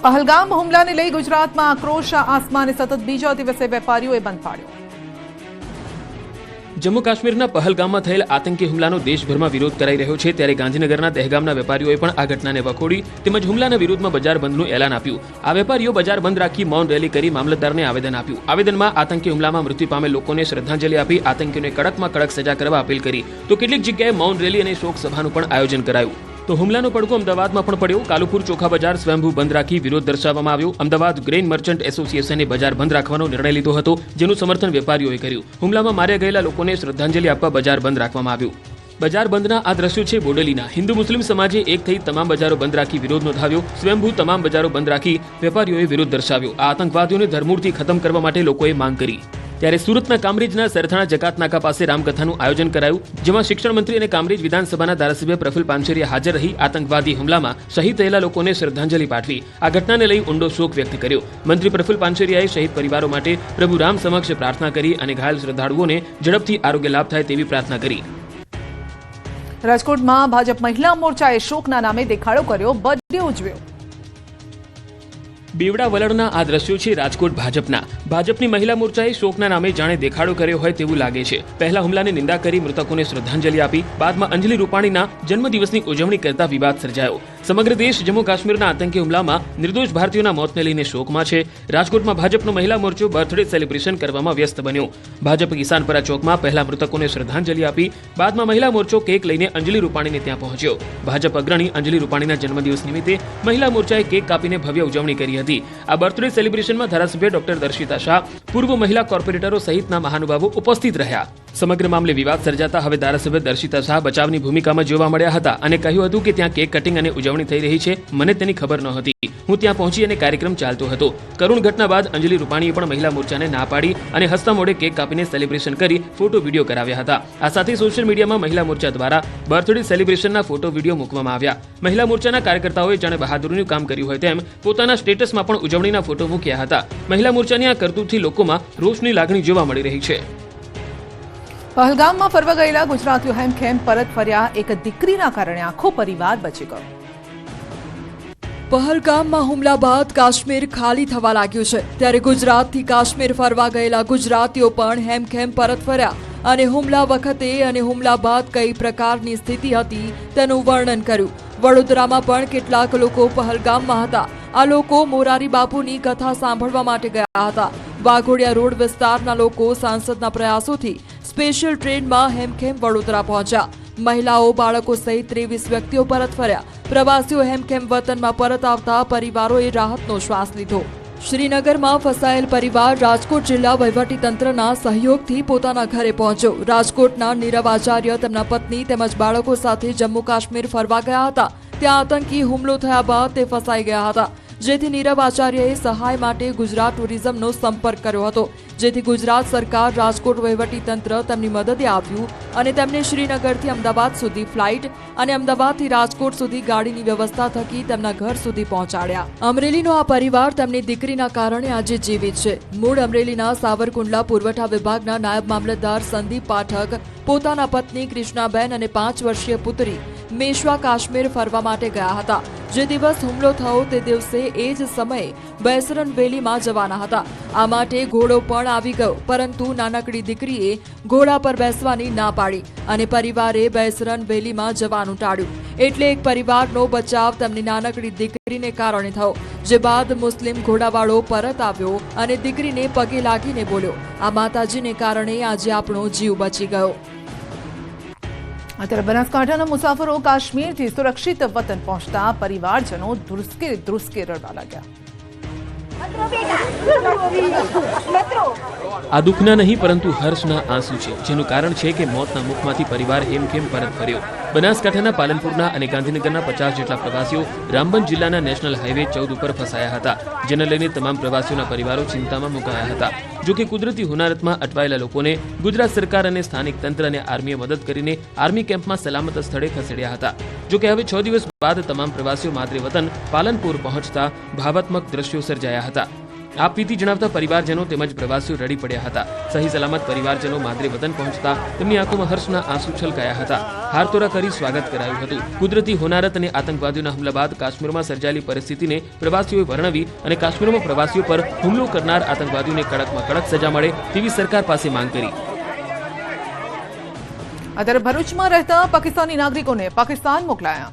પહલગામ હુમલાને લઈ ગુજરાતમાં આક્રોશ આસમાને સતત બીજા દિવસે વેપારીઓએ બંધ પાડ્યો। જમ્મુ કાશ્મીરના પહલગામમાં થયેલ આતંકી હુમલાનો દેશભરમાં વિરોધ કરાઈ રહ્યો છે, ત્યારે ગાંધીનગરના દહેગામના વેપારીઓએ પણ આ ઘટનાને વખોડી તેમજ હુમલાના વિરોધમાં બજાર બંધનું એલાન આપ્યું। આ વેપારીઓ બજાર બંધ રાખી મૌન રેલી કરી મામલતદારને આવેદન આપ્યું। આવેદનમાં આતંકી હુમલામાં મૃત્યુ પામેલ લોકોને શ્રદ્ધાંજલિ આપી આતંકીઓને કડકમાં કડક સજા કરવા અપીલ કરી, તો કેટલીક જગ્યાએ મૌન રેલી અને શોક સભાનું પણ આયોજન કરાયું। તો હુમલાનો પડઘો અમદાવાદમાં પણ પડ્યો। કાલુપુર ચોખા બજાર સ્વયંભૂ બંધ રાખી વિરોધ દર્શાવવામાં આવ્યો। અમદાવાદ ગ્રેઇન મર્ચન્ટ એસોસિએશને બજાર બંધ રાખવાનો નિર્ણય લીધો હતો, જેનું સમર્થન વેપારીઓએ કર્યું। હુમલામાં માર્યા ગયેલા લોકોને શ્રદ્ધાંજલિ આપવા બજાર બંધ રાખવામાં આવ્યું। બજાર બંધના આ દ્રશ્યો છે બોડેલીના। હિન્દુ મુસ્લિમ સમાજે એક થઈ તમામ બજારો બંધ રાખી વિરોધ નોંધાવ્યો। સ્વયંભૂ તમામ બજારો બંધ રાખી વેપારીઓએ વિરોધ દર્શાવ્યો। આ આતંકવાદીઓને ધરમૂળથી ખતમ કરવા માટે લોકોએ માંગ કરી। ત્યારે સુરતના કામરેજના સરથાણા જકાત નાકા પાસે રામકથાનું આયોજન કરાયું, જેમાં શિક્ષણ મંત્રી અને કામરેજ વિધાનસભાના ધારાસભ્ય પ્રફુલ પાનસેરિયા હાજર રહી આતંકવાદી હુમલામાં શહીદ થયેલા લોકોને શ્રદ્ધાંજલિ પાઠવી આ ઘટનાને લઈ ઊંડો શોક વ્યક્ત કર્યો। મંત્રી પ્રફુલ પાનસેરિયાએ શહીદ પરિવારો માટે પ્રભુ રામ સમક્ષ પ્રાર્થના કરી અને ઘાયલ શ્રદ્ધાળુઓને ઝડપથી આરોગ્ય લાભ થાય તેવી પ્રાર્થના કરી। રાજકોટમાં ભાજપ મહિલા મોરચાએ શોકના નામે દેખાડો કર્યો, બર્થડે ઉજવ્યો। બેવડા વલણના આ દ્રશ્યો છે રાજકોટ ભાજપના। ભાજપની મહિલા મોરચાએ શોકના નામે જાણે દેખાડો કર્યો હોય તેવું લાગે છે। પહેલા હુમલાની નિંદા કરી મૃતકોને શ્રદ્ધાંજલિ આપી, બાદમાં અંજલિ રૂપાણીના જન્મદિવસની ઉજવણી કરતા વિવાદ સર્જાયો। સમગ્ર દેશ જમ્મુ કાશ્મીરના આતંકી હુમલામાં નિર્દોષ ભારતીયોના મોતને લઈને શોકમાં છે। રાજકોટમાં ભાજપનો મહિલા મોરચો બર્થડે સેલિબ્રેશન કરવામાં વ્યસ્ત બન્યો। ભાજપ કિસાનપરા ચોકમાં પહેલા મૃતકોને શ્રદ્ધાંજલિ આપી, બાદમાં મહિલા મોરચો કેક લઈને અંજલિ રૂપાણીને ત્યાં પહોંચ્યો। ભાજપ અગ્રણી અંજલિ રૂપાણીના જન્મદિવસ નિમિત્તે મહિલા મોરચાએ કેક કાપીને ભવ્ય ઉજવણી કરી હતી। આ બર્થડે સેલિબ્રેશનમાં ધારાસભ્ય ડોક્ટર દર્શિતા શાહ, પૂર્વ મહિલા કોર્પોરેટરો સહિતના મહાનુભાવો ઉપસ્થિત રહ્યા। સમગ્ર મામલે વિવાદ સર્જાતા હવે ધારાસભ્ય દર્શિતા શાહ બચાવની ભૂમિકામાં જોવા મળ્યા હતા અને કહ્યું હતું કે ત્યાં કેક કટિંગ અને ઉજવણી થઈ રહી છે, મને તેની ખબર નહોતી। હું ત્યાં પહોંચી અને કાર્યક્રમ ચાલતો હતો। કરુણ ઘટના બાદ અંજલિ રૂપાણીએ પણ મહિલા મોરચાને ના પાડી અને હસતા મોઢે કેક કાપીને સેલિબ્રેશન કરી ફોટો વિડીયો કરાવ્યા હતા। આ સાથે સોશિયલ મીડિયામાં મહિલા મોરચા દ્વારા બર્થડે સેલિબ્રેશનના ફોટો વિડીયો મૂકવામાં આવ્યા। મહિલા મોરચાના કાર્યકર્તાઓએ જાણે બહાદુરીનું કામ કર્યું હોય તેમ પોતાના સ્ટેટસમાં પણ ઉજવણીના ફોટો મૂક્યા હતા। મહિલા મોરચાની આ કરતૂતથી લોકોમાં રોષની લાગણી જોવા મળી રહી છે। પહલગામમાં ફરવા ગયેલા ગુજરાતીઓ હેમખેમ પરત ફર્યા, એક દીકરીના કારણે આખો પરિવાર બચી ગયો। પહલગામમાં હુમલા બાદ કાશ્મીર ખાલી થવા લાગ્યું છે, ત્યારે ગુજરાતથી કાશ્મીર ફરવા ગયેલા ગુજરાતીઓ પણ હેમખેમ પરત ફર્યા અને હુમલા વખતે અને હુમલા બાદ કઈ પ્રકારની સ્થિતિ હતી તેનું વર્ણન કર્યું। વડોદરામાં પણ કેટલાક લોકો પહલગામમાં હતા। આ લોકો મોરારી બાપુની કથા સાંભળવા માટે ગયા હતા। વાઘોડિયા રોડ વિસ્તારના લોકો સાંસદના પ્રયાસોથી સ્પેશિયલ ટ્રેનમાં હેમખેમ વડોદરા પહોંચ્યા। મહિલાઓ, બાળકો સહિત 23 વ્યક્તિઓ પરત ફર્યા। પ્રવાસીઓ હેમખેમ વતનમાં પરત આવતા પરિવારોએ રાહતનો શ્વાસ લીધો। શ્રીનગરમાં ફસાયેલ પરિવાર રાજકોટ જિલ્લા વહીવટીતંત્રના સહયોગથી પોતાના ઘરે પહોંચ્યો। રાજકોટના નીરવ આચાર્ય તેમના પત્ની તેમજ બાળકો સાથે જમ્મુ કાશ્મીર ફરવા ગયા હતા। ત્યાં આતંકી હુમલો થયા બાદ તે ફસાઈ ગયા હતા, જેથી નીરવ આચાર્યએ સહાય માટે ગુજરાત ટુરિઝમનો સંપર્ક કર્યો હતો, જેથી ગુજરાત સરકાર, રાજકોટ વહીવટીતંત્ર તેમની મદદે આવ્યું અને તેમને શ્રીનગરથી અમદાવાદ સુધી ફ્લાઇટ અને અમદાવાદથી રાજકોટ સુધી ગાડીની વ્યવસ્થા થકી તેમના ઘર સુધી પહોંચાડ્યા। અમરેલીનો આ પરિવાર તેમની દીકરીના કારણે આજે જીવિત છે। મૂળ અમરેલીના સાવરકુંડલા પુરવઠા વિભાગના નાયબ મામલતદાર સંદીપ પાઠક પોતાના પત્ની કૃષ્ણાબેન અને 5 વર્ષીય પુત્રી મેશ્વા કાશ્મીર ફરવા માટે ગયા હતા। જે દિવસ હુમલો થયો તે દિવસે એ જ સમયે બેસરન વેલીમાં જવાના હતા। આ માટે ઘોડો પણ આવી ગયો, પરંતુ નાનકડી દીકરીએ ઘોડા પર બેસવાની ના પાડી અને પરિવારે બેસરન વેલીમાં જવાનું ટાળ્યું। એટલે એક પરિવારનો બચાવ તેમની નાનકડી દીકરીને કારણે થયો, જે બાદ મુસ્લિમ ઘોડાવાળો પરત આવ્યો અને દીકરીને પગે લાગીને બોલ્યો, આ માતાજીને કારણે આજે આપણો જીવ બચી ગયો। અત્યારે બનાસકાંઠાના મુસાફરો કાશ્મીરથી સુરક્ષિત વતન પહોંચતા પરિવારજનો ધ્રુસકે ધ્રુસકે રડવા લાગ્યા। આ દુઃખના નહીં પરંતુ હર્ષના આંસુ છે, જેનું કારણ છે કે મોતના મુખમાંથી પરિવાર હેમખેમ પરત ફર્યો। બનાસકાંઠાના પાલનપુરના અને ગાંધીનગરના 50 જેટલા પ્રવાસીઓ રામબન જિલ્લાના નેશનલ હાઈવે 14 ઉપર ફસાયા હતા, જેને લઈને તમામ પ્રવાસીઓના પરિવારો ચિંતામાં મુકાયા હતા। જો કે કુદરતી હોનારતમાં અટવાયેલા લોકોને ગુજરાત સરકાર અને સ્થાનિક તંત્ર અને આર્મીએ મદદ કરીને આર્મી કેમ્પમાં સલામત સ્થળે ખસેડ્યા હતા। જો કે હવે 6 દિવસ બાદ તમામ પ્રવાસીઓ માતૃ વતન પાલનપુર પહોંચતા ભાવાત્મક દ્રશ્યો સર્જાયા હતા। આપવીતી જણાવતા પરિવારજનો તેમજ પ્રવાસીઓ રડી પડ્યા હતા. સહી સલામત પરિવારજનો માદરે વતન પહોંચતા તેમની આંખોમાં હર્ષના આંસુ છલકાયા હતા. હારતોરા કરી સ્વાગત કરાયું હતું. કુદરતી હોનારત અને આતંકવાદીઓના હુમલા બાદ કાશ્મીરમાં સર્જાયેલી પરિસ્થિતિને પ્રવાસીઓએ વર્ણવી અને કાશ્મીરમાં પ્રવાસીઓ પર હુમલો કરનાર આતંકવાદીઓને કડકમાં કડક સજા મળે તેવી સરકાર પાસે માંગ કરી. અત્યારે ભરૂચમાં રહેતા પાકિસ્તાની નાગરિકોને પાકિસ્તાન મોકલાયા.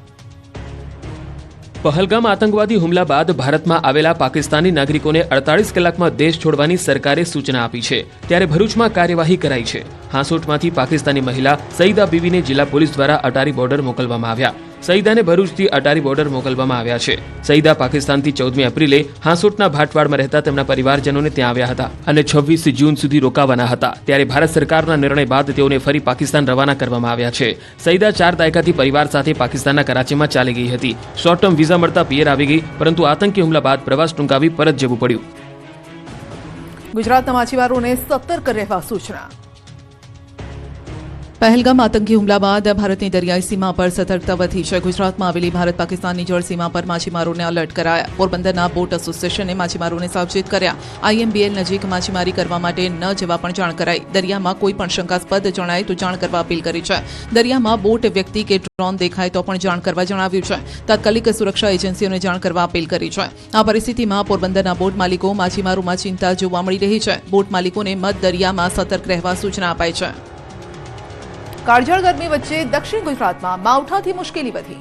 પહલગામ આતંકવાદી હુમલા બાદ ભારતમાં આવેલા પાકિસ્તાની નાગરિકોને 48 કલાકમાં દેશ છોડવાની સરકારે સૂચના આપી છે. ત્યારે ભરૂચમાં કાર્યવાહી કરાઈ છે. હાંસોટમાંથી પાકિસ્તાની મહિલા સઈદા બીવીને જિલ્લા પોલીસ દ્વારા અટારી બોર્ડર મોકલવામાં આવ્યા. સઈદાને ભરૂચથી અટારી બોર્ડર મોકલવામાં આવ્યા છે. સઈદા પાકિસ્તાનથી 14મી એપ્રિલે હાંસોટના ભાટવાડમાં રહેતા તેમના પરિવારજનોને ત્યાં આવ્યા હતા અને 26 જૂન સુધી રોકાવાના હતા. ત્યારે ભારત સરકારના નિર્ણય બાદ તેઓને ફરી પાકિસ્તાન રવાના કરવામાં આવ્યા છે. સઈદા 4 દાયકાથી પરિવાર સાથે પાકિસ્તાનના કરાચીમાં ચાલી ગઈ હતી. શોર્ટ ટર્મ વિઝા મળતા પિયર આવી ગઈ, પરંતુ આતંકી હુમલા બાદ પ્રવાસ ટૂંકાવી પરત જવું પડ્યું. ગુજરાતના માછીમારોને સતર્ક રહેવા સૂચના. પહેલગામ આતંકી હુમલા બાદ ભારતની દરિયાઈ સીમા પર સતર્કતા વધી છે. ગુજરાતમાં આવેલી ભારત પાકિસ્તાનની જળ સીમા પર માછીમારોને એલર્ટ કરાયા. પોરબંદરના બોટ એસોસિએશને માછીમારોને સાવચેત કર્યા. IMBL નજીક માછીમારી કરવા માટે ન જવા પણ જાણ કરાઈ. દરિયામાં કોઈ પણ શંકાસ્પદ જણાય તો જાણ કરવા અપીલ કરી છે. દરિયામાં બોટ, વ્યક્તિ કે ડ્રોન દેખાય તો પણ જાણ કરવા જણાવ્યું છે. તાત્કાલિક સુરક્ષા એજન્સીઓને જાણ કરવા અપીલ કરી છે. આ પરિસ્થિતિમાં પોરબંદરના બોટ માલિકો માછીમારોમાં ચિંતા જોવા મળી રહી છે. બોટ માલિકોને મધ દરિયામાં સતર્ક રહેવા સૂચના અપાઈ છે. કાળઝાળ ગરમી વચ્ચે દક્ષિણ ગુજરાતમાં માવઠાથી મુશ્કેલી વધી.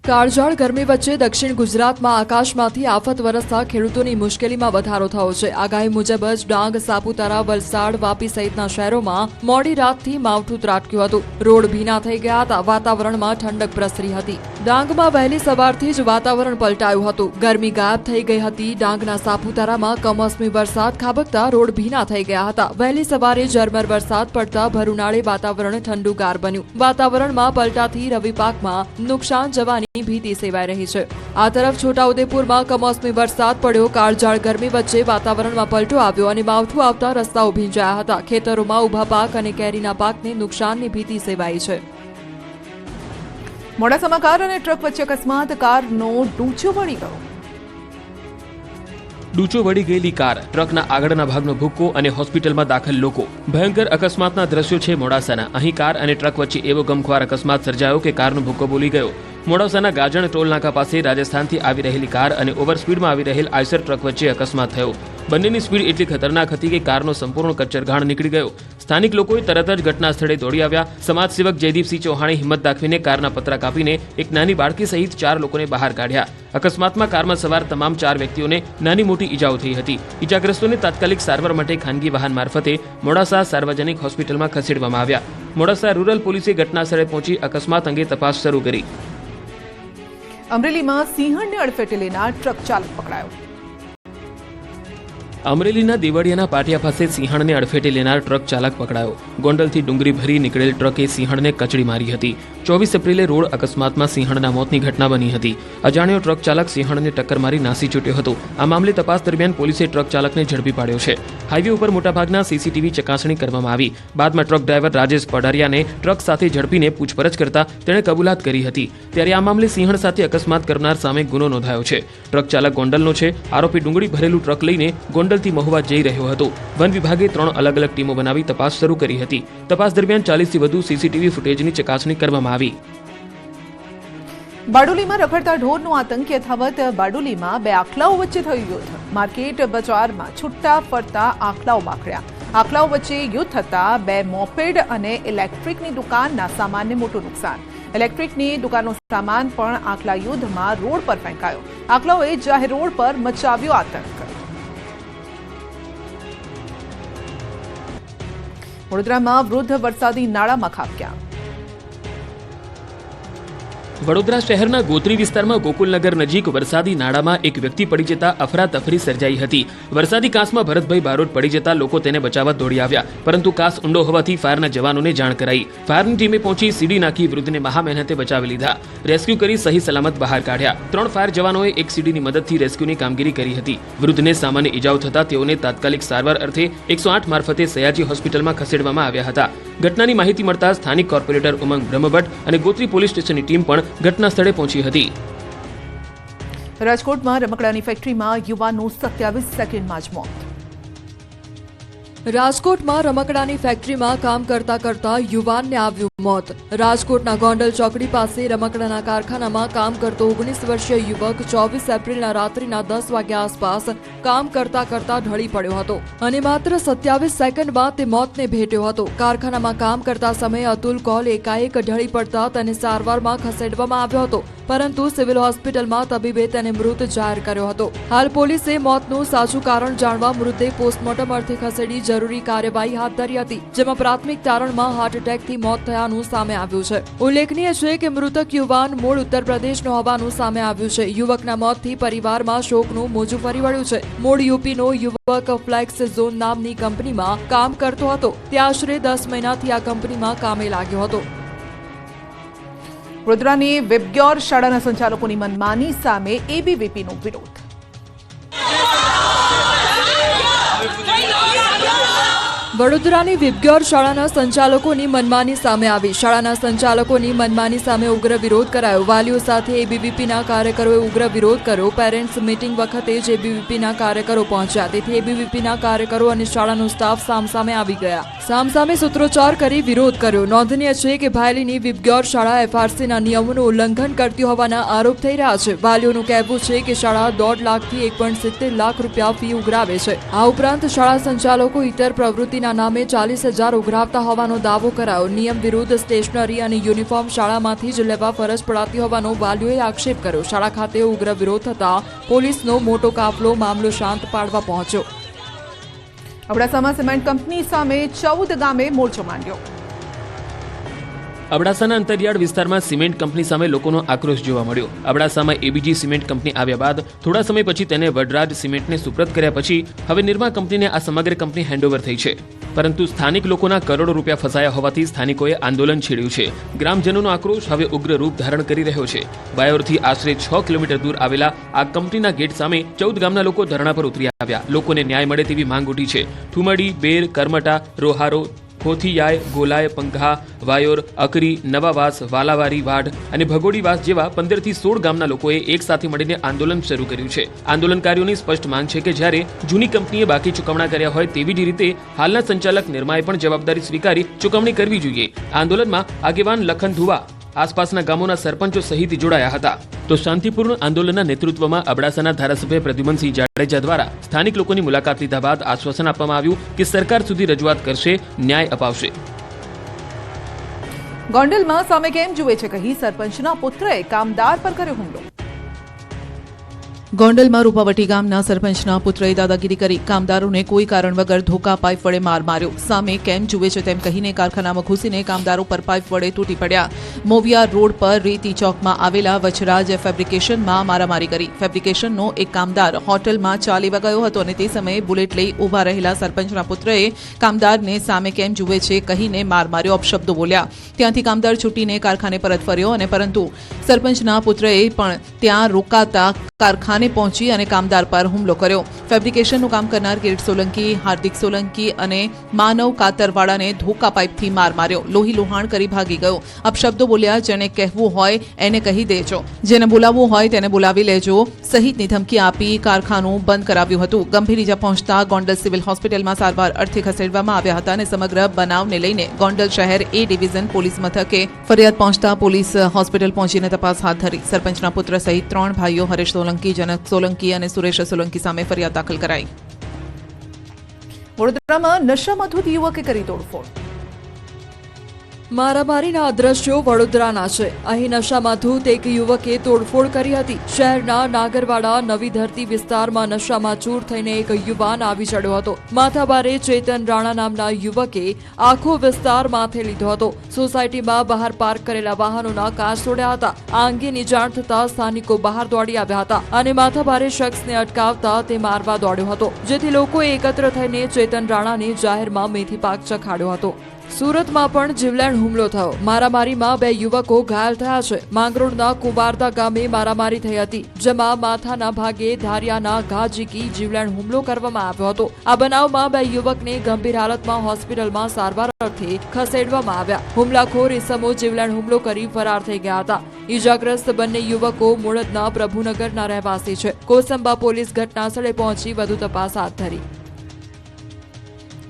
કાળઝાળ ગરમી વચ્ચે દક્ષિણ ગુજરાતમાં આકાશમાંથી આફત વરસતા ખેડૂતોની મુશ્કેલીમાં વધારો થયો છે. આગાહી મુજબ જ ડાંગ, સાપુતારા, વલસાડ, વાપી સહિતના શહેરોમાં મોડી રાતથી માવઠું ત્રાટક્યું હતું. રોડ ભીના થઈ ગયા હતા. વાતાવરણમાં ઠંડક પ્રસરી હતી. ડાંગમાં વહેલી સવારથી જ વાતાવરણ પલટાયું હતું. ગરમી ગાયબ થઈ ગઈ હતી. ડાંગના સાપુતારામાં કમોસમી વરસાદ ખાબકતા રોડ ભીના થઈ ગયા હતા. વહેલી સવારે ઝરમર વરસાદ પડતા ભરુનાળે વાતાવરણ ઠંડુગાર બન્યું. વાતાવરણમાં પલટાથી રવિ પાકમાં નુકસાન જવાની ભીતિ સેવાઈ રહી છે. આ તરફ છોટાઉદેપુરમાં કમોસમી વરસાદ પડ્યો. કાળઝાળ ગરમી વચ્ચે વાતાવરણમાં પલટો આવ્યો અને માવઠું આવતા રસ્તાઓ ભીંજાયા હતા. ખેતરોમાં ઉભા પાક અને કેરીના પાકને નુકસાનની ભીતિ સેવાઈ છે. મોડાસામાં કાર અને ટ્રક વચ્ચે અકસ્માત. કારનો ડૂચો વળી ગયો. ડૂચો વળી ગયેલી કાર, ટ્રકના આગળના ભાગનો ભૂક્કો અને હોસ્પિટલમાં દાખલ લોકો. ભયંકર અકસ્માતના દ્રશ્યો છે મોડાસાના. અહીં કાર અને ટ્રક વચ્ચે એવો ગમખ્વાર અકસ્માત સર્જાયો કે કારનો ભૂક્કો બોલી ગયો. મોડાસાના ગાજણ ટોલ નાકા પાસે રાજસ્થાનથી આવી રહેલી કાર અને ઓવરસ્પીડમાં આવી રહેલ આઈસર ટ્રક વચ્ચે અકસ્માત થયો. બંનેની સ્પીડ એટલી ખતરનાક હતી કે કારનો સંપૂર્ણ કચ્ચરઘાણ નીકળી ગયો. સ્થાનિક લોકોએ તરત જ ઘટના સ્થળે દોડી આવ્યા. સમાજસેવક જયદીપસિંહ ચૌહાણે હિંમત દાખવીને કારના પતરા કાપીને એક નાની બાળકી સહિત 4 લોકોને બહાર કાઢ્યા. અકસ્માતમાં કારમાં સવાર તમામ 4 વ્યક્તિઓને નાની મોટી ઈજાઓ થઈ હતી. ઈજાગ્રસ્તોને તાત્કાલિક સારવાર માટે ખાનગી વાહન મારફતે મોડાસા સાર્વજનિક હોસ્પિટલમાં ખસેડવામાં આવ્યા. મોડાસા રૂરલ પોલીસે ઘટના સ્થળે પહોંચી અકસ્માત અંગે તપાસ શરૂ કરી. અમરેલીમાં સિંહણને અડફેટે લેનાર ટ્રક ચાલક પકડાયો. અમરેલીના દેવળિયાના પાટિયા પાસે સિંહણને અડફેટે લેનાર ટ્રક ચાલક પકડાયો. ગોંડલથી ડુંગળી ભરી નીકળેલ ટ્રકે સિંહણને કચડી મારી હતી. 24 એપ્રિલે રોડ અકસ્માતમાં સિંહણના મોતની ઘટના બની હતી. અજાણ્યો ટ્રક ચાલક સિંહણને ટક્કર મારી નાસી છૂટ્યો હતો. આ મામલે તપાસ દરમિયાન પોલીસે ટ્રક ચાલકને ઝડપી પાડ્યો છે. હાઈવે ઉપર મોટાભાગના CCTV ચકાસણી કરવામાં આવી. બાદમાં ટ્રક ડ્રાઈવર રાજેશ પડારિયાને ટ્રક સાથે ઝડપીને પૂછપરછ કરતા તેણે કબૂલાત કરી હતી. ત્યારે આ મામલે સિંહણ સાથે અકસ્માત કરનાર સામે ગુનો નોંધાયો છે. ટ્રક ચાલક ગોંડલનો છે. આરોપી ડુંગળી ભરેલું ટ્રક લઈને ગોંડલથી મહુવા જઈ રહ્યો હતો. વન વિભાગે 3 અલગ અલગ ટીમો બનાવી તપાસ શરૂ કરી હતી. તપાસ દરમિયાન 40થી વધુ CCTV ફૂટેજની ચકાસણી કરવામાં આવી. બારડોલીમાં રખડતા ઢોરનો આતંક યથાવત. બારડોલીમાં 2 આખલાઓ વચ્ચે થયું યુદ્ધ. માર્કેટ બજારમાં છૂટા ફરતા આખલાઓ બાખડ્યા. આખલાઓ વચ્ચે યુદ્ધ થતા 2 મોપેડ અને ઇલેક્ટ્રિકની દુકાનના સામાનને મોટું નુકસાન. ઇલેક્ટ્રિકની દુકાનનો સામાન પણ આખલા યુદ્ધમાં રોડ પર ફેંકાયો. આખલાઓએ જાહેર રોડ પર મચાવ્યો આતંક. વડોદરામાં વૃદ્ધ વરસાદી નાળામાં ખાબક્યા. વડોદરા શહેરના ગોત્રી વિસ્તારમાં ગોકુલનગર નજીક વરસાદી નાળામાં એક વ્યક્તિ પડી જતા અફરાતફરી સર્જાઈ હતી. વરસાદી કાંસમાં ભરતભાઈ બારોટ પડી જતા લોકો તેને બચાવવા દોડી આવ્યા, પરંતુ કાંસ ઊંડો હોવાથી ફાયરના જવાનોને જાણ કરાઈ. ફાયરની ટીમે પહોંચી સીડી નાખી વૃદ્ધને મહા મહેનતે બચાવી લીધા. રેસ્ક્યુ કરી સહી સલામત બહાર કાઢ્યા. 3 ફાયર જવાનોએ એક સીડીની મદદથી રેસ્ક્યુની કામગીરી કરી હતી. વૃદ્ધને સામાન્ય ઈજાઓ થતા તેઓને તાત્કાલિક સારવાર અર્થે 108 મારફતે સયાજી હોસ્પિટલમાં ખસેડવામાં આવ્યા હતા. ઘટનાની માહિતી મળતા સ્થાનિક કોર્પોરેટર ઉમંગ બ્રહ્મભટ્ટ અને ગોત્રી પોલીસ સ્ટેશનની ટીમ પણ ઘટના સ્થળે પહોંચી હતી. રાજકોટમાં રમકડાની ફેક્ટરીમાં યુવાનનું 27 સેકન્ડમાં જ મોત. રાજકોટમાં રમકડાની ફેક્ટરીમાં કામ કરતા કરતા યુવાનને આવ્યું મોત. રાજકોટના ગોંડલ ચોકડી પાસે રમકડાના કારખાનામાં કામ કરતો 19 વર્ષીય યુવક 24 એપ્રિલના રાત્રિના 10 વાગ્યા આસપાસ કામ કરતા કરતા ઢળી પડ્યો હતો અને માત્ર 27 સેકન્ડમાં તે મોતને ભેટ્યો હતો. કારખાનામાં કામ કરતા સમયે અતુલ કૌલ એકાએક ઢળી પડતા તેને સારવારમાં ખસેડવામાં આવ્યો હતો, પરંતુ સિવિલ હોસ્પિટલમાં તબીબે તેને મૃત જાહેર કર્યો હતો. હાલ પોલીસે મોતનું સાચું કારણ જાણવા મૃતદેહ પોસ્ટમોર્ટમ અર્થે ખસેડી જરૂરી કાર્યવાહી હાથ ધરી હતી, જેમાં પ્રાથમિક તારણમાં હાર્ટ એટેકથી મોત થયાનું સામે આવ્યું છે. ઉલ્લેખનીય છે કે મૃતક યુવાન મૂળ ઉત્તર પ્રદેશનો હોવાનું સામે આવ્યું છે. યુવકના મોતથી પરિવારમાં શોકનું મોજું ફરી વળ્યું છે. મૂળ યુપીનો યુવક ફ્લેક્સ ઝોન નામની કંપનીમાં કામ કરતો હતો. તે આશરે 10 મહિનાથી આ કંપનીમાં કામે લાગ્યો હતો. વડોદરાની વિબગ્યોર શાળાના સંચાલકોની મનમાની સામે એબીવીપીનો વિરોધ. વડોદરાની વિબગ્યોર શાળાના સંચાલકોની મનમાની સામે આવી. શાળાના સંચાલકોની મનમાની સામે ઉગ્ર વિરોધ કરાયો. વાલીઓ સાથે એબીવીપીના કાર્યકરોએ ઉગ્ર વિરોધ કર્યો. પેરેન્ટ્સ મીટિંગ વખતે જ એબીવીપીના કાર્યકરો પહોંચ્યા, તેથી એબીવીપીના કાર્યકરો અને શાળાનો સ્ટાફ સામસામે આવી ગયા. સામસામે સૂત્રોચ્ચાર કરી વિરોધ કર્યો. નોંધનીય છે કે ભાયલીની વિબગ્યોર શાળા એફઆરસીના નિયમોનું ઉલ્લંઘન કરતી હોવાના આરોપ થઈ રહ્યા છે. વાલીઓનું કહેવું છે કે શાળા 1.5 લાખથી 1.70 લાખ રૂપિયા ફી ઉઘરાવે છે. આ ઉપરાંત શાળા સંચાલકો ઇતર પ્રવૃત્તિના નામે 40,000 ઉઘરાવતા હોવાનો દાવો કરાયો. નિયમ વિરુદ્ધ સ્ટેશનરી અને યુનિફોર્મ શાળામાંથી જ લેવા ફરજ પડાતી હોવાનો વાલીઓએ આક્ષેપ કર્યો. શાળા ખાતે ઉગ્ર વિરોધ થતા પોલીસનો મોટો કાફલો મામલો શાંત પાડવા પહોંચ્યો. અબડાસામાં સિમેન્ટ કંપની સામે 14 ગામે મોરચો માંડ્યો. અબડાસાના અંતરિયાળ વિસ્તારમાં સિમેન્ટ કંપની સામે લોકોનો આક્રોશ જોવા મળ્યો. અબડાસામાં એબીજી સિમેન્ટ કંપની આવ્યા બાદ થોડા સમય પછી તેને વડરાજ સિમેન્ટને સુપ્રત કર્યા પછી હવે નિર્મા કંપનીને આ સમગ્ર કંપની હેન્ડઓવર થઈ છે. પરંતુ સ્થાનિક લોકોના કરોડો રૂપિયા ફસાયા હોવાથી સ્થાનિકોએ આંદોલન છેડ્યું છે. ગ્રામજનોનો આક્રોશ હવે ઉગ્ર રૂપ ધારણ કરી રહ્યો છે. બાયોરથી આશરે 6 કિલોમીટર દૂર આવેલા આ કંપનીના ગેટ સામે 14 ગામના લોકો ધરણા પર ઉતરી આવ્યા. લોકોને ન્યાય મળે તેવી માંગ ઉઠી છે. ઠુમડી, બેર, કરમટા, રોહારો, ખોથિયાય, ગોલાય, પંઘા, વાયોર, અકરી, નવાવાસ, વાલાવારી, વાઢ અને ભગોડીવાસ જેવા 15 થી 16 ગામના લોકોએ એક સાથે મળીને આંદોલન શરૂ કર્યું છે. આંદોલનકારીઓની સ્પષ્ટ માંગ છે કે જ્યારે જૂની કંપનીએ બાકી ચૂકવણા કર્યા હોય તેવી જ રીતે હાલના સંચાલક નિર્માએ પણ જવાબદારી સ્વીકારી ચૂકવણી કરવી જોઈએ. આંદોલનમાં આગેવાન લખન ધુવા આસપાસના ગામોના સરપંચો સહિત જોડાયા હતા. તો શાંતિપૂર્ણ આંદોલનના નેતૃત્વમાં અબડાસાના ધારાસભ્ય પ્રદ્યુમનસિંહ જાડેજા દ્વારા સ્થાનિક લોકોની મુલાકાત લીધા બાદ આશ્વાસન આપવામાં આવ્યું કે સરકાર સુધી રજૂઆત કરશે, ન્યાય અપાવશે. ગોંડલમાં સામે કેમ જુએ છે કહી સરપંચના પુત્રએ કામદાર પર કર્યો હુમલો. ગોંડલમાં રૂપાવટી ગામના સરપંચના પુત્રએ દાદાગીરી કરી કામદારોને કોઈ કારણ વગર ધોકા પાઇપ વડે માર માર્યો. સામે કેમ જુએ છે તેમ કહીને કારખાનામાં ઘૂસીને કામદારો પર પાઇપ વડે તૂટી પડ્યા. મોવિયા રોડ પર રેતી ચોકમાં આવેલા વચરાજ ફેબ્રિકેશનમાં મારામારી કરી. ફેબ્રિકેશનનો એક કામદાર હોટલમાં ચા લેવા ગયો હતો અને તે સમયે બુલેટ લઈ ઊભા રહેલા સરપંચના પુત્રએ કામદારને સામે કેમ જુએ છે કહીને માર માર્યો, અપશબ્દો બોલ્યા. ત્યાંથી કામદાર છૂટીને કારખાને પરત ફર્યો અને પરંતુ સરપંચના પુત્રએ પણ ત્યાં રોકાતા કારખાને પહોંચી અને કામદાર પર હુમલો કર્યો. ફેબ્રિકેશનનું કામ કરનાર કિરીટ સોલંકી, હાર્દિક સોલંકી અને માનવ કાતરવાળાને ધોકા પાઇપથી માર માર્યો. લોહી લુહાણ કરી ભાગી ગયો. અપશબ્દો બોલ્યા. જેને કહેવું હોય એને કહી દેજો, જેને બોલાવવું હોય તેને બોલાવી લેજો સહિતની ધમકી આપી કારખાનું બંધ કરાવ્યું હતું. ગંભીર ઇજા પહોંચતા ગોંડલ સિવિલ હોસ્પિટલમાં સારવાર અર્થે ખસેડવામાં આવ્યા હતા અને સમગ્ર બનાવને લઈને ગોંડલ શહેર એ ડિવિઝન પોલીસ મથકે ફરિયાદ પહોંચતા પોલીસ હોસ્પિટલ પહોંચીને તપાસ હાથ ધરી. સરપંચના પુત્ર સહિત 3 ભાઈઓ હરેશ સોલંકી, જનક સોલંકી અને સુરેશ સોલંકી સામે ફરિયાદ દાખલ કરાઈ. વડોદરામાં નશામાં યુવકે કરી તોડફોડ. મારામારીના દ્રશ્યો વડોદરાના છે. અહીં નશામાં ધૂત એક યુવકે તોડફોડ કરી હતી. શહેરના નાગરવાડા નવી ધરતી વિસ્તારમાં નશામાં ચૂર થઈને એક યુવાન આવી ચડ્યો હતો. માથાભારે ચેતન રાણા નામના યુવકે આખો વિસ્તાર માથે લીધો હતો. સોસાયટીમાં બહાર પાર્ક કરેલા વાહનોના કાચ તોડ્યા હતા. આ અંગેની જાણ થતાં સ્થાનિકો બહાર દોડી આવ્યા હતા અને માથાભારે શખ્સને અટકાવતા તે મારવા દોડ્યો હતો, જેથી લોકોએ એકત્ર થઈને ચેતન રાણાને જાહેરમાં મેથી પાક ચખાડ્યો હતો. સુરતમાં પણ જીવલેણ હુમલો થયો. મારામારીમાં 2 યુવકો ઘાયલ થયા છે. માંગરોળના કુંવારદા ગામે મારામારી થઈ હતી, જેમાં માથાના ભાગે ધારિયાના ઘા ઝીકી જીવલેણ હુમલો કરવામાં આવ્યો હતો. આ બનાવમાં 2 યુવકને ગંભીર હાલતમાં હોસ્પિટલમાં સારવાર અર્થે ખસેડવામાં આવ્યા. હુમલાખોર ઇસમો જીવલેણ હુમલો કરી ફરાર થઈ ગયા હતા. ઈજાગ્રસ્ત બંને યુવકો મૂળતના પ્રભુનગરના રહેવાસી છે. કોસંબા પોલીસ ઘટનાસ્થળે પહોંચી વધુ તપાસ હાથ ધરી.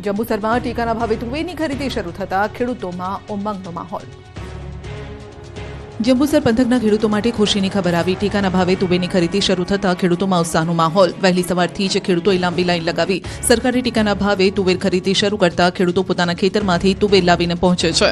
જંબુસરમાં ટેકાના ભાવે તુવેરની ખરીદી શરૂ થતાં ખેડૂતોમાં ઉમંગનો માહોલ. જંબુસર પંથકના ખેડૂતો માટે ખુશીની ખબર આવી. ટેકાના ભાવે તુવેરની ખરીદી શરૂ થતાં ખેડૂતોમાં ઉત્સાહનો માહોલ. વહેલી સવારથી જ ખેડૂતોએ લાંબી લાઈન લગાવી સરકારી ટેકાના ભાવે તુવેર ખરીદી શરૂ કરતા ખેડૂતો પોતાના ખેતરમાંથી તુવેર લાવીને પહોંચે છે.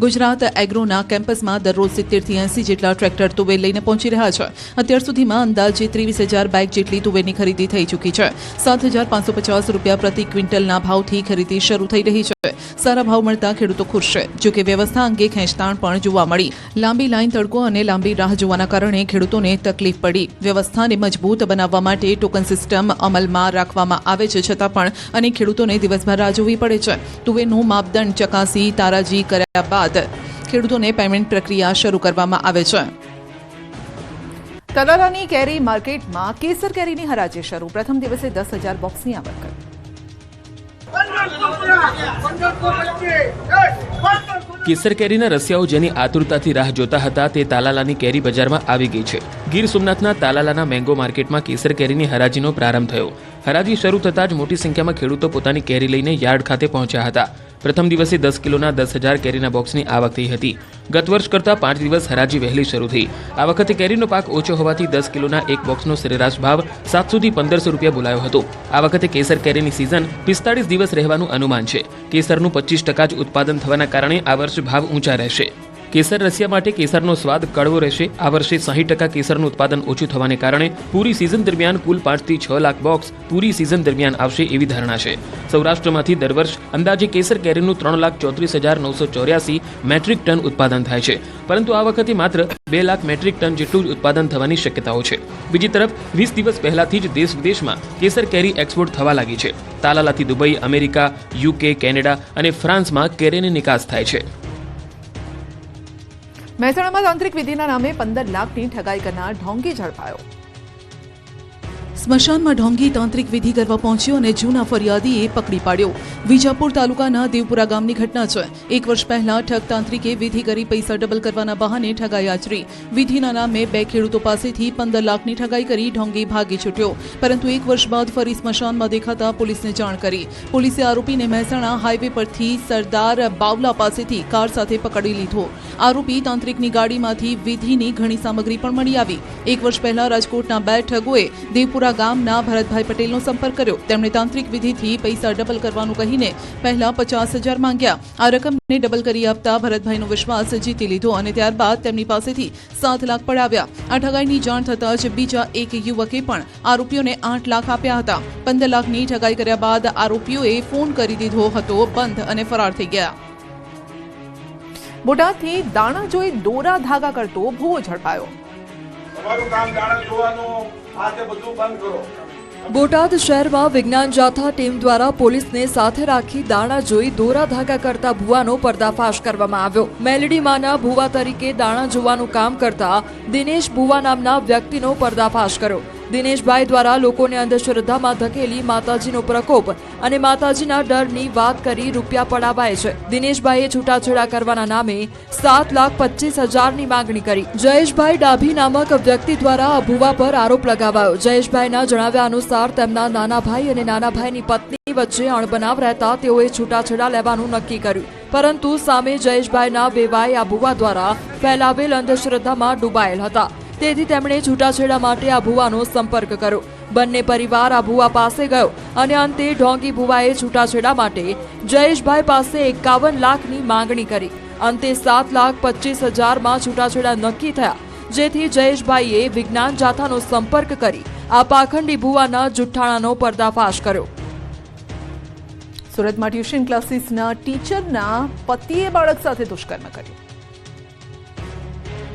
ગુજરાત એગ્રોના કેમ્પસમાં દરરોજ 70 થી 80 જેટલા ટ્રેક્ટર તુવેર લઈને પહોંચી રહ્યા છે. અત્યાર સુધીમાં અંદાજે 23,000 બેગ જેટલી તુવેરની ખરીદી થઈ ચૂકી છે. 7,550 રૂપિયા પ્રતિ ક્વિન્ટલના ભાવથી ખરીદી શરૂ થઈ રહી છે. સારા ભાવ મળતા ખેડૂતો ખુશ છે. જોકે વ્યવસ્થા અંગે ખેંચતાણ પણ જોવા મળી. લાંબી લાઈન, તડકો અને લાંબી રાહ જોવાના કારણે ખેડૂતોને તકલીફ પડી. વ્યવસ્થાને મજબૂત બનાવવા માટે ટોકન સિસ્ટમ અમલમાં રાખવામાં આવે છે, છતાં પણ અનેક ખેડૂતોને દિવસભર રાહ જોવી પડે છે. તુવેરનું માપદંડ ચકાસી તારાજી કર્યા બાદ ખેડૂતોને પેમેન્ટ પ્રક્રિયા શરૂ કરવામાં આવે છે. તલાલાની કેરી માર્કેટમાં કેસર કેરીની હરાજી શરૂ. પ્રથમ દિવસે 10,000 બોક્સની આવક. કેસર કેરીના રસિયાઓ જેની આતુરતાથી રાહ જોતા હતા તે તાલાલાની કેરી બજારમાં આવી ગઈ છે. ગીર સોમનાથના તાલાલાના મેંગો માર્કેટમાં કેસર કેરીની હરાજીનો પ્રારંભ થયો. હરાજી શરૂ થતાં જ મોટી સંખ્યામાં ખેડૂતો પોતાની કેરી લઈને યાર્ડ ખાતે પહોંચ્યા હતા. પ્રથમ દિવસે 10 કિલોના 10,000 કેરીના બોક્સની આવક થઈ હતી. ગત વર્ષ કરતાં 5 દિવસ હરાજી વહેલી શરૂ થઈ. આ વખતે કેરીનો પાક ઓછો હોવાથી 10 કિલોના એક બોક્સનો સરેરાશ ભાવ 700 થી 1,500 રૂપિયા બોલાયો હતો. આ વખતે કેસર કેરીની સિઝન 45 દિવસ રહેવાનું અનુમાન છે. કેસરનું 25% જ ઉત્પાદન થવાના કારણે આ વર્ષે ભાવ ઊંચા રહેશે. કેસર રસિયા માટે કેસરનો સ્વાદ કડવો રહેશે. આ વર્ષે 60% કેસરનું ઉત્પાદન ઓછું થવાને કારણે પૂરી સિઝન દરમિયાન કુલ 5 થી 6 લાખ બોક્સ પૂરી સિઝન દરમિયાન આવશે એવી ધારણા છે. સૌરાષ્ટ્રમાંથી દર વર્ષ અંદાજે કેસર કેરીનું 3,34,984 મેટ્રિક ટન ઉત્પાદન થાય છે, પરંતુ આ વખતે માત્ર 2 લાખ મેટ્રિક ટન જેટલું જ ઉત્પાદન થવાની શક્યતાઓ છે. બીજી તરફ 20 દિવસ પહેલાથી જ દેશ વિદેશમાં કેસર કેરી એક્સપોર્ટ થવા લાગી છે. તાલાલાથી દુબઈ, અમેરિકા, યુકે, કેનેડા અને ફ્રાન્સમાં કેરીની નિકાસ થાય છે. મહેસાણામાં તાંત્રિક વિધિના નામે 15 લાખની ઠગાઈ કરનાર ઢોંગી ઝડપાયો. સ્મશાનમાં ઢોંગી તાંત્રિક વિધિ કરવા પહોંચ્યો અને જૂના ફરિયાદીએ પકડી પાડ્યો. વિજાપુર તાલુકાના દેવપુરા ગામની ઘટના છે. 1 વર્ષ પહેલા ઠગ તાંત્રિકે વિધિ કરી પૈસા ડબલ કરવાના બહાને ઠગાઈ આચરી. વિધિના નામે 2 ખેડૂતો પાસેથી 15 લાખની ઠગાઈ કરી ઢોંગી ભાગી છૂટ્યો, પરંતુ 1 વર્ષ બાદ ફરી સ્મશાનમાં દેખાતા પોલીસને જાણ કરી. પોલીસે આરોપીને મહેસાણા હાઈવે પરથી સરદાર બાવલા પાસેથી કાર સાથે પકડી લીધો. આરોપી તાંત્રિકની ગાડીમાંથી વિધિની ઘણી સામગ્રી પણ મળી આવી. 1 વર્ષ પહેલા રાજકોટના 2 ઠગોએ દેવપુરા ગામના ભરતભાઈ પટેલનો સંપર્ક કર્યો. તેમણે તાંત્રિક વિધિથી પૈસા ડબલ કરવાનું કહીને પહેલા 50,000 માંગ્યા. આ રકમને ડબલ કરી આપતા ભરતભાઈનો વિશ્વાસ જીતી લીધો અને ત્યારબાદ તેમની પાસેથી 7 લાખ પડાવ્યા. આ ઠગાઈની જાણ થતાં જ બીજા એક યુવકે પણ આરોપીઓને 8 લાખ આપ્યા હતા. 15 લાખની ઠગાઈ કર્યા બાદ આરોપીઓએ ફોન કરી દીધો હતો બંધ અને ફરાર થઈ ગયા. બોટાદથી દાણા જોઈ દોરા ધાગા કરતો ભૂવો ઝડપાયો. બોટાદ શહેરમાં વિજ્ઞાન જાથા ટીમ દ્વારા પોલીસને સાથે રાખી દાણા જોઈ દોરા ધાગા કરતા ભુવાનો પર્દાફાશ કરવામાં આવ્યો. મેલડીમાંના ભુવા તરીકે દાણા જોવાનું કામ કરતા દિનેશ ભુવા નામના વ્યક્તિનો પર્દાફાશ કર્યો. દિનેશભાઈ દ્વારા લોકોને અંધશ્રદ્ધામાં ધકેલી માતાજીનો પ્રકોપ અને માતાજીના ડરની વાત કરી રૂપિયા પડાવાય છે. દિનેશભાઈએ છૂટાછેડા કરવાના નામે 7,25,000ની માંગણી કરી. જયેશભાઈ ડાભી નામક વ્યક્તિ દ્વારા ભુવા પર આરોપ લગાવાયો. જયેશભાઈના જણાવ્યા અનુસાર તેમના નાના ભાઈ અને નાના ભાઈની પત્ની વચ્ચે અણબનાવ રહેતા તેઓએ છૂટાછેડા લેવાનું નક્કી કર્યું, પરંતુ સામે જયેશભાઈના વેવાઈ આ ભુવા દ્વારા ફેલાવેલ અંધશ્રદ્ધામાં ડૂબાયેલ હતા. તેથી તેમણે છૂટાછેડા માટે આ ભુવાનો સંપર્ક કર્યો. બંને પરિવાર આ ભુવા પાસે ગયો અને અંતે ઢોંગી ભુવાએ છૂટાછેડા માટે જયેશભાઈ પાસે 51 લાખની માંગણી કરી. અંતે 7,25,000માં છૂટાછેડા નક્કી થયા, જેથી જયેશભાઈએ વિજ્ઞાન જાથાનો સંપર્ક કરી આ પાખંડી ભુવાના જુઠ્ઠાણાનો પર્દાફાશ કર્યો. સુરતમાં ટ્યુશન ક્લાસીસના ટીચરના પતિએ બાળક સાથે દુષ્કર્મ કર્યું.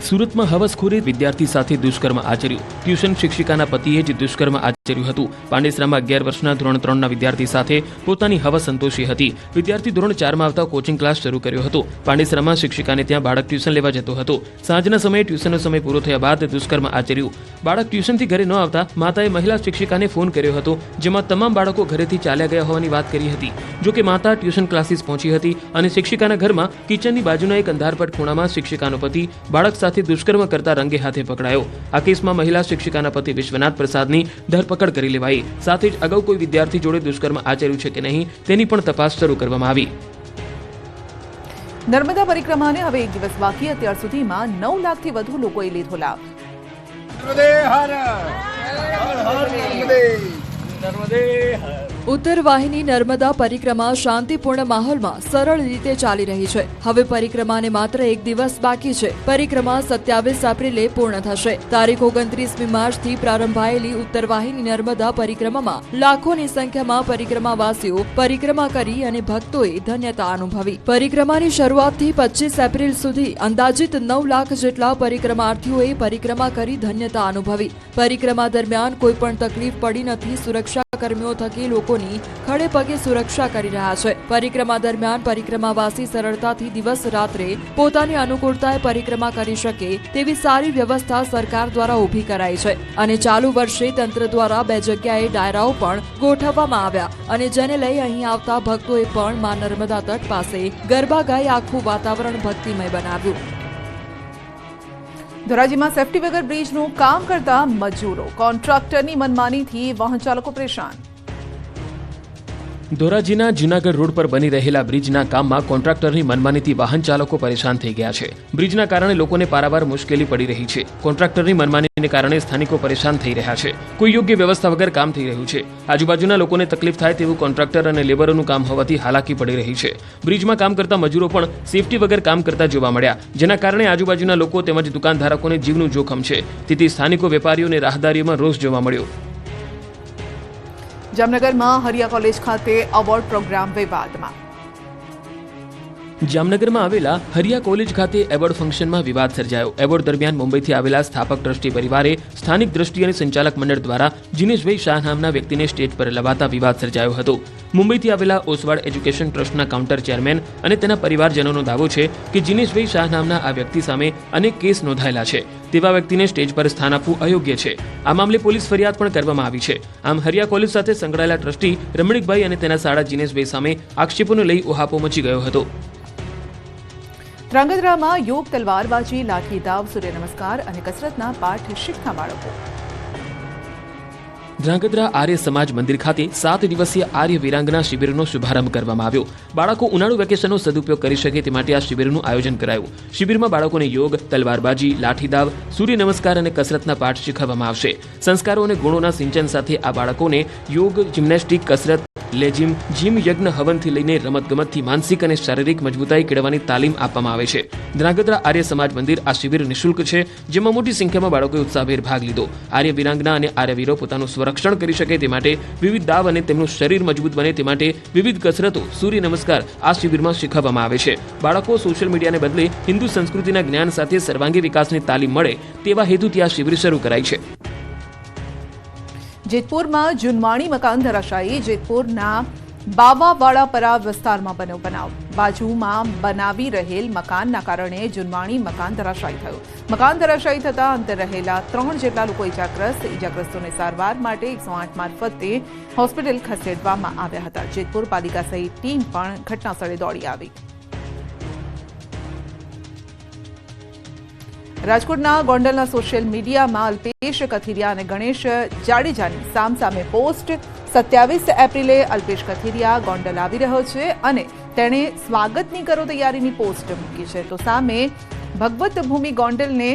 સુરતમાં હવસખોરે વિદ્યાર્થી સાથે દુષ્કર્મ આચર્યું. ટ્યુશન શિક્ષિકાના પતિએ જ દુષ્કર્મ આચર્યું હતું. પાંડેસરામાં 11 વર્ષના ધોરણ 3ના વિદ્યાર્થી સાથે પોતાની હવા સંતોષી હતી. વિદ્યાર્થી ધોરણ 4માં આવતા કોચિંગ ક્લાસ શરૂ કર્યો હતો. પાંડેસરામાં શિક્ષિકાને ત્યાં બાળક ટ્યુશન લેવા જતો હતો. સાંજના સમયે ટ્યુશનનો સમય પૂરો થયા બાદ દુષ્કર્મ આચર્યું. બાળક ટ્યુશનથી ઘરે ન આવતા માતાએ મહિલા શિક્ષિકાને ફોન કર્યો હતો, જેમાં તમામ બાળકો ઘરેથી ચાલ્યા ગયા હોવાની વાત કરી હતી. જો કે માતા ટ્યુશન ક્લાસીસ પહોંચી હતી અને શિક્ષિકાના ઘરમાં કિચનની બાજુના એક અંધારપટ ખૂણામાં શિક્ષિકાનો પતિ બાળક સાથે દુષ્કર્મ કરતા રંગે હાથે પકડાયો. આ કેસમાં મહિલા શિક્ષિકાના પતિ વિશ્વનાથ પ્રસાદની ધરપકડ કરી લેવાઈ. સાથે જ અગાઉ કોઈ વિદ્યાર્થી જોડે દુષ્કર્મ આચર્યું છે કે નહીં તેની પણ તપાસ શરૂ કરવામાં આવી. નર્મદા પરિક્રમાને હવે 1 દિવસ બાકી. અત્યાર સુધીમાં 9 લાખથી વધુ લોકોએ લીધો લાભ. ઉત્તર વાહિની નર્મદા પરિક્રમા શાંતિપૂર્ણ માહોલમાં સરળ રીતે ચાલી રહી છે. હવે પરિક્રમાને માત્ર 1 દિવસ બાકી છે. પરિક્રમા 27 એપ્રિલે પૂર્ણ થશે. તારીખ 29મી માર્ચથી પ્રારંભાયેલી ઉત્તર વાહિની નર્મદા પરિક્રમામાં લાખોની સંખ્યામાં પરિક્રમાવાસીઓ પરિક્રમા કરી અને ભક્તોએ ધન્યતા અનુભવી. પરિક્રમાની શરૂઆતથી 25 એપ્રિલ સુધી અંદાજિત 9 લાખ જેટલા પરિક્રમાર્થીઓએ પરિક્રમા કરી ધન્યતા અનુભવી. પરિક્રમા દરમિયાન કોઈ પણ તકલીફ પડી નથી. સુરક્ષા કર્મીઓ થકી લોકોની ખડે પગે સુરક્ષા કરી રહ્યા છે. પરિક્રમા દરમિયાન પરિક્રમાવાસી સરળતાથી દિવસ રાત્રે પોતાની અનુકૂળતાએ પરિક્રમા કરી શકે તેવી સારી વ્યવસ્થા સરકાર દ્વારા ઊભી કરાઈ છે. અને ચાલુ વર્ષે તંત્ર દ્વારા 2 જગ્યાએ ડાયરાઓ પણ ગોઠવવામાં આવ્યા અને જેને લઈ અહીં આવતા ભક્તોએ પણ મા નર્મદા તટ પાસે ગરબા ગાઈ આખું વાતાવરણ ભક્તિમય બનાવ્યું. ધોરાજીમાં સેફટી વગર બ્રિજનું કામ કરતા મજૂરો, કોન્ટ્રાક્ટરની મનમાનીથી વાહન ચાલકો પરેશાન. ધોરાજીના જૂનાગઢ રોડ પર બની રહેલા બ્રિજના કામમાં કોન્ટ્રાક્ટરની મનમાનીથી વાહન ચાલકો પરેશાન થઈ ગયા છે. બ્રિજના કારણે લોકોને પારાવાર મુશ્કેલી પડી રહી છે. કોન્ટ્રાક્ટરની મનમાનીને કારણે સ્થાનિકો પરેશાન થઈ રહ્યા છે. કોઈ યોગ્ય વ્યવસ્થા વગર કામ થઈ રહ્યું છે. આજુબાજુના લોકોને તકલીફ થાય તેવું કોન્ટ્રાક્ટર અને લેબરોનું કામ હોવાથી હાલાકી પડી રહી છે. બ્રિજમાં કામ કરતા મજૂરો પણ સેફટી વગર કામ કરતા જોવા મળ્યા, જેના કારણે આજુબાજુના લોકો તેમજ દુકાનધારકોને જીવનું જોખમ છે. તેથી સ્થાનિકો વેપારીઓ અને રાહદારીઓમાં રોષ જોવા મળ્યો. જામનગરમાં હરિયા કોલેજ ખાતે એવોર્ડ પ્રોગ્રામ વિવાદમાં. જામનગરમાં આવેલા હરિયા કોલેજ ખાતે એવોર્ડ ફંક્શનમાં વિવાદ સર્જાયો. એવોર્ડ દરમિયાન મુંબઈથી આવેલા સ્થાપક ટ્રસ્ટી પરિવારે સ્થાનિક ટ્રસ્ટી અને સંચાલક મંડળ દ્વારા જીનેશભાઈ શાહ નામના વ્યક્તિને સ્ટેજ પર લવાતા વિવાદ સર્જાયો હતો. મુંબઈથી આવેલા ઓસવાડ એજ્યુકેશન ટ્રસ્ટના કાઉન્ટર ચેરમેન અને તેના પરિવારજનોનો દાવો છે કે જીનેશભાઈ શાહ નામના આ વ્યક્તિ સામે અનેક કેસ નોંધાયેલા છે. તેવા વ્યક્તિને સ્ટેજ પર સ્થાન આપવું અયોગ્ય છે. આ મામલે પોલીસ ફરિયાદ પણ કરવામાં આવી છે. આમ હરિયા કોલેજ સાથે સંકળાયેલા ટ્રસ્ટી રમણીકભાઈ અને તેના સાળા જીનેશભાઈ સામે આક્ષેપોને લઈ ઉહાપો મચી ગયો હતો. ધ્રાંગધ્રામાં યોગ, તલવારબાજી, લાઠી દાવ, સૂર્ય નમસ્કાર અને કસરતના પાઠ શીખતા બાળકો. ધ્રાંગધ્રા આર્ય સમાજ મંદિર ખાતે 7 દિવસીય આર્ય વીરાંગના શિબિરનો શુભારંભ કરવામાં આવ્યો. બાળકો ઉનાળુ વેકેશનનો સદુપયોગ કરી શકે તે માટે આ શિબિરનું આયોજન કરાયું. શિબિરમાં બાળકોને યોગ, તલવારબાજી, લાઠીદાવ, સૂર્ય નમસ્કાર અને કસરતના પાઠ શીખવવામાં આવશે. સંસ્કારો અને ગુણોના સિંચન સાથે આ બાળકોને યોગ, જિમ્નેસ્ટિક, કસરત, લેજિમ, જીમ, યજ્ઞ, હવનથી લઈને રમતગમતથી માનસિક અને શારીરિક મજબૂતાઈ કેળવવાની તાલીમ આપવામાં આવે છે. ધ્રાંગધ્રા આર્ય સમાજ મંદિર આ શિબિર નિઃશુલ્ક છે, જેમાં મોટી સંખ્યામાં બાળકોએ ઉત્સાહભેર ભાગ લીધો. આર્ય વીરાંગના અને આર્યવીરો પોતાનું સ્વરક્ષણ કરી શકે તે માટે વિવિધ દાવ અને તેમનું શરીર મજબૂત બને તે માટે વિવિધ કસરતો, સૂર્ય નમસ્કાર આ શિબિરમાં શીખવવામાં આવે છે. બાળકો સોશિયલ મીડિયાને બદલે હિન્દુ સંસ્કૃતિના જ્ઞાન સાથે સર્વાંગી વિકાસની તાલીમ મળે તેવા હેતુથી આ શિબિર શરૂ કરાઈ છે. જેતપુરમાં જૂનવાણી મકાન ધરાશાયી. જેતપુરના બાવાવાડાપરા વિસ્તારમાં બન્યો બનાવ. બાજુમાં બનાવી રહેલ મકાનના કારણે જૂનવાણી મકાન ધરાશાયી થયું. મકાન ધરાશાયી થતા અંતર રહેલા 3 જેટલા લોકો ઇજાગ્રસ્તોને સારવાર માટે 108 મારફતે હોસ્પિટલ ખસેડવામાં આવ્યા હતા. જેતપુર પાલિકા સહિત ટીમ પણ ઘટનાસ્થળે દોડી આવી. રાજકોટના ગોંડલના સોશિયલ મીડિયામાં અલ્પેશ કથિરિયા અને ગણેશ જાડેજાની સામસામે પોસ્ટ. 27 એપ્રિલે અલ્પેશ કથિરિયા ગોંડલ આવી રહ્યો છે અને તેણે સ્વાગતની કરો તૈયારીની પોસ્ટ મૂકી છે. તો સામે ભગવત ભૂમિ ગોંડલને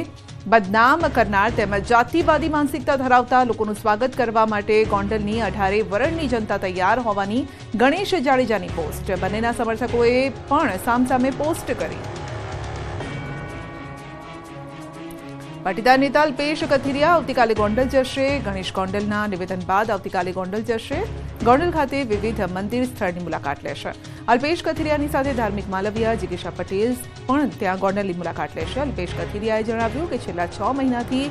બદનામ કરનાર તેમજ જાતિવાદી માનસિકતા ધરાવતા લોકોનું સ્વાગત કરવા માટે ગોંડલની 18 વરણની જનતા તૈયાર હોવાની ગણેશ જાડેજાની પોસ્ટ. બંનેના સમર્થકોએ પણ સામસામે પોસ્ટ કરી. પાટીદાર નેતા અલ્પેશ કથિરિયા આવતીકાલે ગોંડલ જશે. ગણેશ ગોંડલના નિવેદન બાદ આવતીકાલે ગોંડલ જશે. ગોંડલ ખાતે વિવિધ મંદિર સ્થળની મુલાકાત લેશે. અલ્પેશ કથિરિયાની સાથે ધાર્મિક માલવિયા જિગીશા પટેલ પણ ત્યાં ગોંડલની મુલાકાત લેશે. અલ્પેશ કથિરિયાએ જણાવ્યું કે છેલ્લા 6 મહિનાથી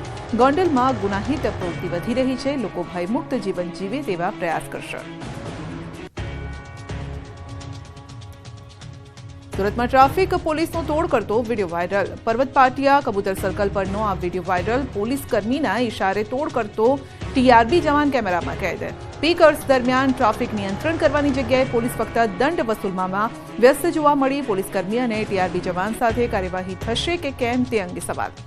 ગોંડલમાં ગુનાહિત પ્રવૃત્તિ વધી રહી છે. લોકો ભયમુક્ત જીવન જીવે તેવા પ્રયાસ કરશે. સુરતમાં ટ્રાફિક પોલીસનો તોડ કરતો વિડીયો વાયરલ. પર્વત પાટિયા કબૂતર સર્કલ પરનો આ વિડીયો વાયરલ. પોલીસ કર્મીના ઇશારે તોડ કરતો ટીઆરબી જવાન કેમેરામાં કેદ. પીક અવર્સ દરમિયાન ટ્રાફિક નિયંત્રણ કરવાની જગ્યાએ પોલીસ ફક્ત દંડ વસૂલવામાં વ્યસ્ત જોવા મળી. પોલીસ કર્મી અને ટીઆરબી જવાન સાથે કાર્યવાહી થશે કે કેમ તે અંગે સવાલ.